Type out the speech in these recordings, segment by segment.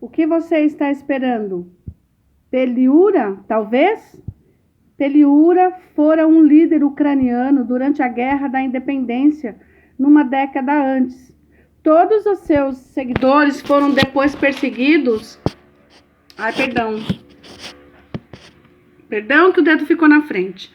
O que você está esperando? Peliura, talvez? Peliura fora um líder ucraniano durante a Guerra da Independência, numa década antes. Todos os seus seguidores foram depois perseguidos. Perdão que o dedo ficou na frente.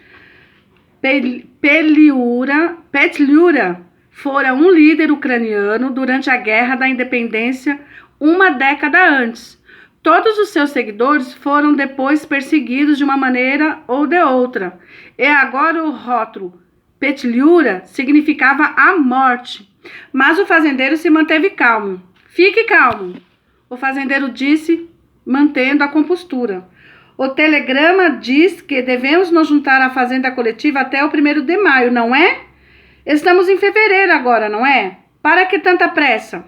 Petliura fora um líder ucraniano durante a Guerra da Independência, uma década antes. Todos os seus seguidores foram depois perseguidos de uma maneira ou de outra. E agora o rótulo Petliura significava a morte. Mas o fazendeiro se manteve calmo. Fique calmo, o fazendeiro disse, mantendo a compostura. O telegrama diz que devemos nos juntar à fazenda coletiva até o 1º de maio, não é? Estamos em fevereiro agora, não é? Para que tanta pressa?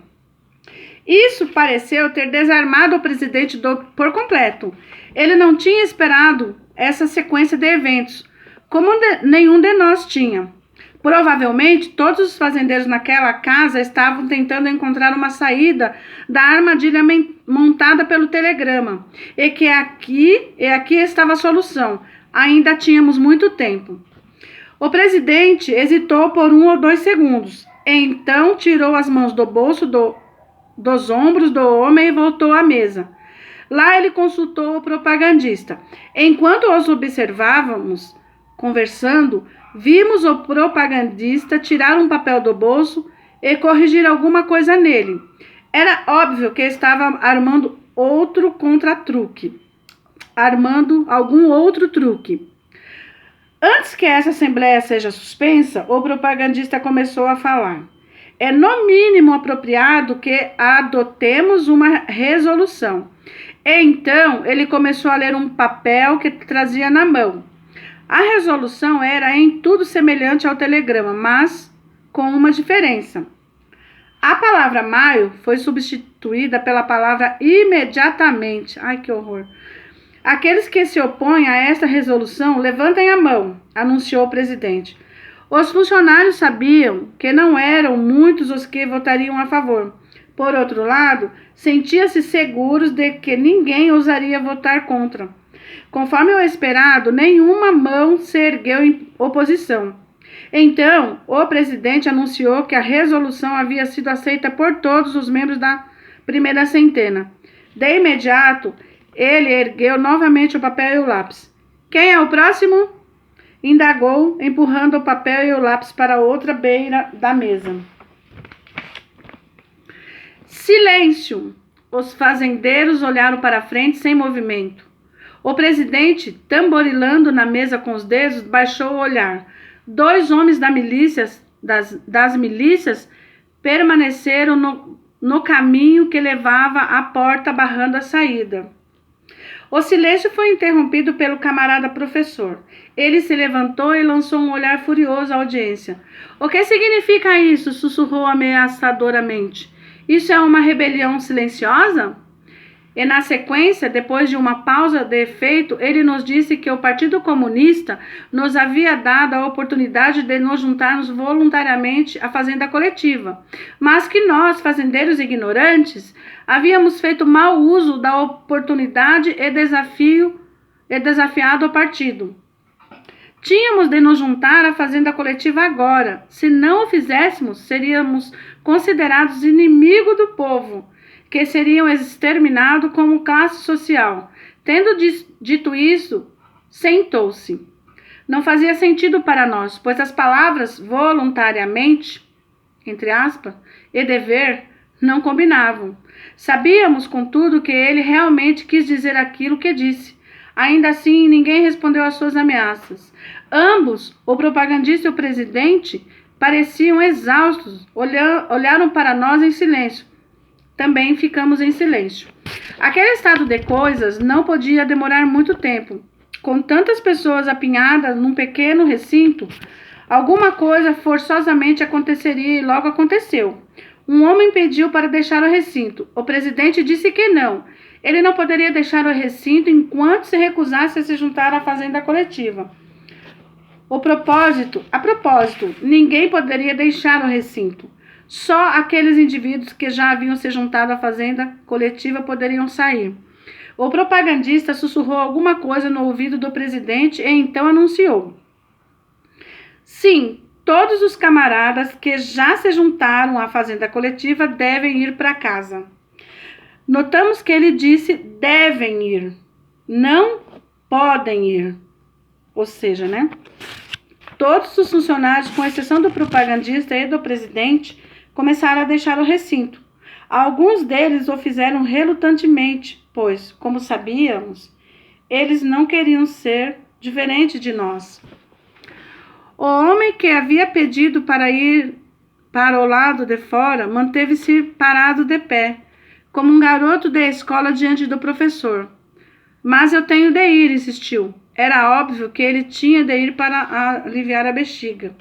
Isso pareceu ter desarmado o presidente por completo. Ele não tinha esperado essa sequência de eventos, como nenhum de nós tinha. Provavelmente, todos os fazendeiros naquela casa estavam tentando encontrar uma saída da armadilha montada pelo telegrama. E aqui estava a solução. Ainda tínhamos muito tempo. O presidente hesitou por 1 ou 2 segundos. Então, tirou as mãos do bolso dos ombros do homem e voltou à mesa. Lá ele consultou o propagandista. Enquanto os observávamos conversando, vimos o propagandista tirar um papel do bolso e corrigir alguma coisa nele. Era óbvio que estava armando algum outro truque. Antes que essa assembleia seja suspensa, o propagandista começou a falar. É no mínimo apropriado que adotemos uma resolução. Então, ele começou a ler um papel que trazia na mão. A resolução era em tudo semelhante ao telegrama, mas com uma diferença. A palavra maio foi substituída pela palavra imediatamente. Ai, que horror! Aqueles que se opõem a esta resolução, levantem a mão, anunciou o presidente. Os funcionários sabiam que não eram muitos os que votariam a favor. Por outro lado, sentiam-se seguros de que ninguém ousaria votar contra. Conforme o esperado, nenhuma mão se ergueu em oposição. Então, o presidente anunciou que a resolução havia sido aceita por todos os membros da primeira centena. De imediato, ele ergueu novamente o papel e o lápis. Quem é o próximo? Indagou, empurrando o papel e o lápis para a outra beira da mesa. Silêncio! Os fazendeiros olharam para frente sem movimento. O presidente, tamborilando na mesa com os dedos, baixou o olhar. 2 homens das milícias permaneceram no caminho que levava à porta, barrando a saída. O silêncio foi interrompido pelo camarada professor. Ele se levantou e lançou um olhar furioso à audiência. O que significa isso? Sussurrou ameaçadoramente. Isso é uma rebelião silenciosa? E na sequência, depois de uma pausa de efeito, ele nos disse que o Partido Comunista nos havia dado a oportunidade de nos juntarmos voluntariamente à fazenda coletiva, mas que nós, fazendeiros ignorantes, havíamos feito mau uso da oportunidade e desafiado o partido. Tínhamos de nos juntar à fazenda coletiva agora. Se não o fizéssemos, seríamos considerados inimigos do povo, que seriam exterminados como classe social. Tendo dito isso, sentou-se. Não fazia sentido para nós, pois as palavras voluntariamente, entre aspas, e dever, não combinavam. Sabíamos, contudo, que ele realmente quis dizer aquilo que disse. Ainda assim, ninguém respondeu às suas ameaças. Ambos, o propagandista e o presidente, pareciam exaustos, olharam para nós em silêncio. Também ficamos em silêncio. Aquele estado de coisas não podia demorar muito tempo. Com tantas pessoas apinhadas num pequeno recinto, alguma coisa forçosamente aconteceria e logo aconteceu. Um homem pediu para deixar o recinto. O presidente disse que não. Ele não poderia deixar o recinto enquanto se recusasse a se juntar à fazenda coletiva. A propósito, ninguém poderia deixar o recinto. Só aqueles indivíduos que já haviam se juntado à fazenda coletiva poderiam sair. O propagandista sussurrou alguma coisa no ouvido do presidente e então anunciou: sim, todos os camaradas que já se juntaram à fazenda coletiva devem ir para casa. Notamos que ele disse devem ir, não podem ir. Ou seja, todos os funcionários, com exceção do propagandista e do presidente, começaram a deixar o recinto. Alguns deles o fizeram relutantemente, pois, como sabíamos, eles não queriam ser diferente de nós. O homem que havia pedido para ir para o lado de fora manteve-se parado de pé, como um garoto da escola diante do professor. Mas eu tenho de ir, insistiu. Era óbvio que ele tinha de ir para aliviar a bexiga.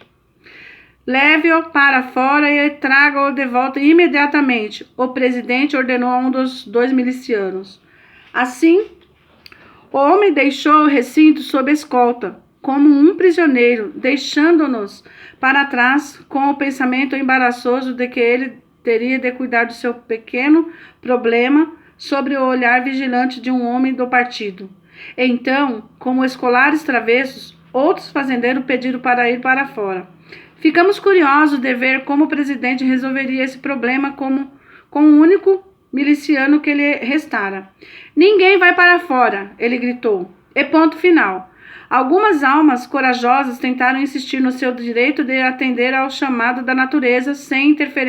Leve-o para fora e traga-o de volta imediatamente, o presidente ordenou a um dos 2 milicianos. Assim, o homem deixou o recinto sob escolta, como um prisioneiro, deixando-nos para trás com o pensamento embaraçoso de que ele teria de cuidar do seu pequeno problema sob o olhar vigilante de um homem do partido. Então, como escolares travessos, outros fazendeiros pediram para ir para fora. Ficamos curiosos de ver como o presidente resolveria esse problema com o único miliciano que lhe restara. Ninguém vai para fora, ele gritou. E ponto final. Algumas almas corajosas tentaram insistir no seu direito de atender ao chamado da natureza sem interferir